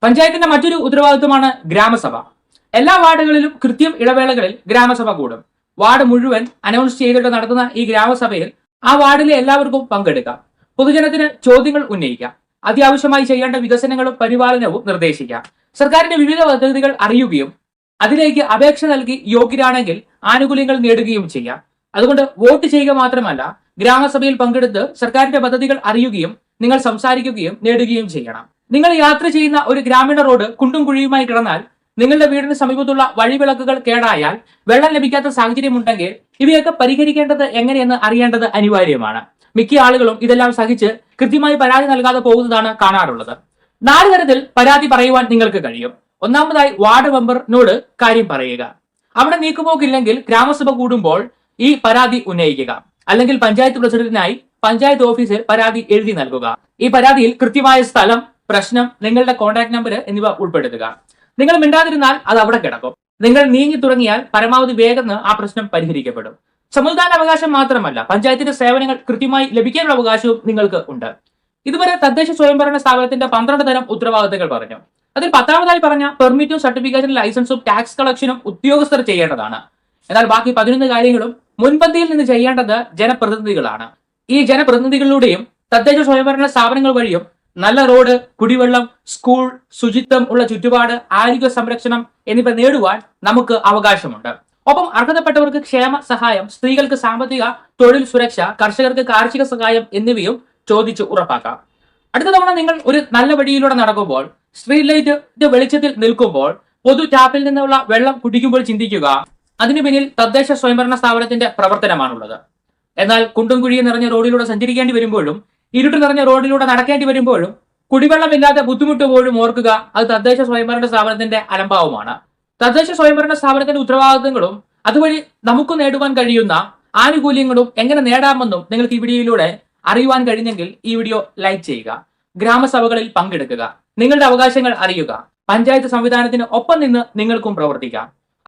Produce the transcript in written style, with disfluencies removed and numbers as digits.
പഞ്ചായത്തിന്റെ മറ്റൊരു ഉത്തരവാദിത്വമാണ് ഗ്രാമസഭ. എല്ലാ വാർഡുകളിലും കൃത്യം ഇടവേളകളിൽ ഗ്രാമസഭ കൂടും. വാർഡ് മുഴുവൻ അനൗൺസ് ചെയ്തിട്ട് നടത്തുന്ന ഈ ഗ്രാമസഭയിൽ ആ വാർഡിലെ എല്ലാവർക്കും പങ്കെടുക്കാം. പൊതുജനത്തിന് ചോദ്യങ്ങൾ ഉന്നയിക്കാം. അത്യാവശ്യമായി ചെയ്യേണ്ട വികസനങ്ങളും പരിപാലനവും നിർദ്ദേശിക്കാം. സർക്കാരിന്റെ വിവിധ പദ്ധതികൾ അറിയുകയും അതിലേക്ക് അപേക്ഷ നൽകി യോഗ്യരാണെങ്കിൽ ആനുകൂല്യങ്ങൾ നേടുകയും ചെയ്യാം. അതുകൊണ്ട് വോട്ട് ചെയ്യുക മാത്രമല്ല, ഗ്രാമസഭയിൽ പങ്കെടുത്ത് സർക്കാരിന്റെ പദ്ധതികൾ അറിയുകയും നിങ്ങൾ സംസാരിക്കുകയും നേടുകയും ചെയ്യണം. നിങ്ങൾ യാത്ര ചെയ്യുന്ന ഒരു ഗ്രാമീണ റോഡ് കുണ്ടും കുഴിയുമായി കിടന്നാൽ, നിങ്ങളുടെ വീടിന് സമീപത്തുള്ള വഴിവിളക്കുകൾ കേടായാൽ, വെള്ളം ലഭിക്കാത്ത സാഹചര്യമുണ്ടെങ്കിൽ ഇവയൊക്കെ പരിഹരിക്കേണ്ടത് എങ്ങനെയെന്ന് അറിയേണ്ടത് അനിവാര്യമാണ്. മിക്ക ആളുകളും ഇതെല്ലാം സഹിച്ച് കൃത്യമായി പരാതി നൽകാതെ പോകുന്നതാണ് കാണാറുള്ളത്. 4 തരത്തിൽ പരാതി പറയുവാൻ നിങ്ങൾക്ക് കഴിയും. ഒന്നാമതായി, വാർഡ് മെമ്പറിനോട് കാര്യം പറയുക. അവിടെ നീക്കുപോക്കില്ലെങ്കിൽ ഗ്രാമസഭ കൂടുമ്പോൾ ഈ പരാതി ഉന്നയിക്കുക. അല്ലെങ്കിൽ പഞ്ചായത്ത് പ്രസിഡന്റിനായി പഞ്ചായത്ത് ഓഫീസിൽ പരാതി എഴുതി നൽകുക. ഈ പരാതിയിൽ കൃത്യമായ സ്ഥലം, പ്രശ്നം, നിങ്ങളുടെ കോൺടാക്ട് നമ്പർ എന്നിവ ഉൾപ്പെടുത്തുക. നിങ്ങൾ മിണ്ടാതിരുന്നാൽ അത് അവിടെ കിടക്കും. നിങ്ങൾ നീങ്ങി തുടങ്ങിയാൽ പരമാവധി വേഗം ആ പ്രശ്നം പരിഹരിക്കപ്പെടും. സമ്മതിദാനാവകാശം മാത്രമല്ല, പഞ്ചായത്തിന്റെ സേവനങ്ങൾ കൃത്യമായി ലഭിക്കാനുള്ള അവകാശവും നിങ്ങൾക്ക് ഉണ്ട്. ഇതുവരെ തദ്ദേശ സ്വയംഭരണ സ്ഥാപനത്തിന്റെ 12 തരം ഉത്തരവാദിത്തങ്ങൾ പറഞ്ഞു. അതിൽ 10ാമതായി പറഞ്ഞ പെർമിറ്റും സർട്ടിഫിക്കേഷൻ, ലൈസൻസും ടാക്സ് കളക്ഷനും ഉദ്യോഗസ്ഥർ ചെയ്യേണ്ടതാണ്. എന്നാൽ ബാക്കി 11 കാര്യങ്ങളും മുൻപന്തിയിൽ നിന്ന് ചെയ്യേണ്ടത് ജനപ്രതിനിധികളാണ്. ഈ ജനപ്രതിനിധികളിലൂടെയും തദ്ദേശ സ്വയംഭരണ സ്ഥാപനങ്ങൾ വഴിയും നല്ല റോഡ്, കുടിവെള്ളം, സ്കൂൾ, ശുചിത്വം ഉള്ള ചുറ്റുപാട്, ആരോഗ്യ സംരക്ഷണം എന്നിവ നേടുവാൻ നമുക്ക് അവകാശമുണ്ട്. ഒപ്പം അർഹതപ്പെട്ടവർക്ക് ക്ഷേമ സഹായം, സ്ത്രീകൾക്ക് സാമ്പത്തിക തൊഴിൽ സുരക്ഷ, കർഷകർക്ക് കാർഷിക സഹായം എന്നിവയും ചോദിച്ച് ഉറപ്പാക്കാം. അടുത്ത തവണ നിങ്ങൾ ഒരു നല്ല വഴിയിലൂടെ നടക്കുമ്പോൾ, സ്ട്രീറ്റ് ലൈറ്റ് വെളിച്ചത്തിൽ നിൽക്കുമ്പോൾ, പൊതു ടാപ്പിൽ നിന്നുള്ള വെള്ളം കുടിക്കുമ്പോൾ ചിന്തിക്കുക, അതിനു പിന്നിൽ തദ്ദേശ സ്വയംഭരണ സ്ഥാപനത്തിന്റെ പ്രവർത്തനമാണുള്ളത്. എന്നാൽ കുണ്ടും കുഴിയും നിറഞ്ഞ റോഡിലൂടെ സഞ്ചരിക്കേണ്ടി വരുമ്പോഴും, ഇരുട്ട് നിറഞ്ഞ റോഡിലൂടെ നടക്കേണ്ടി വരുമ്പോഴും, കുടിവെള്ളമില്ലാതെ ബുദ്ധിമുട്ടുമ്പോഴും ഓർക്കുക, അത് തദ്ദേശ സ്വയംഭരണ സ്ഥാപനത്തിന്റെ അലംഭാവമാണ്. തദ്ദേശ സ്വയംഭരണ സ്ഥാപനത്തിന്റെ ഉത്തരവാദിത്തങ്ങളും അതുവഴി നമുക്ക് നേടുവാൻ കഴിയുന്ന ആനുകൂല്യങ്ങളും എങ്ങനെ നേടാമെന്നും നിങ്ങൾക്ക് ഈ വീഡിയോയിലൂടെ അറിയുവാൻ കഴിഞ്ഞെങ്കിൽ ഈ വീഡിയോ ലൈക്ക് ചെയ്യുക. ഗ്രാമസഭകളിൽ പങ്കെടുക്കുക. നിങ്ങളുടെ അവകാശങ്ങൾ അറിയുക. പഞ്ചായത്ത് സംവിധാനത്തിന് ഒപ്പം നിന്ന് നിങ്ങൾക്കും പ്രവർത്തിക്കാം.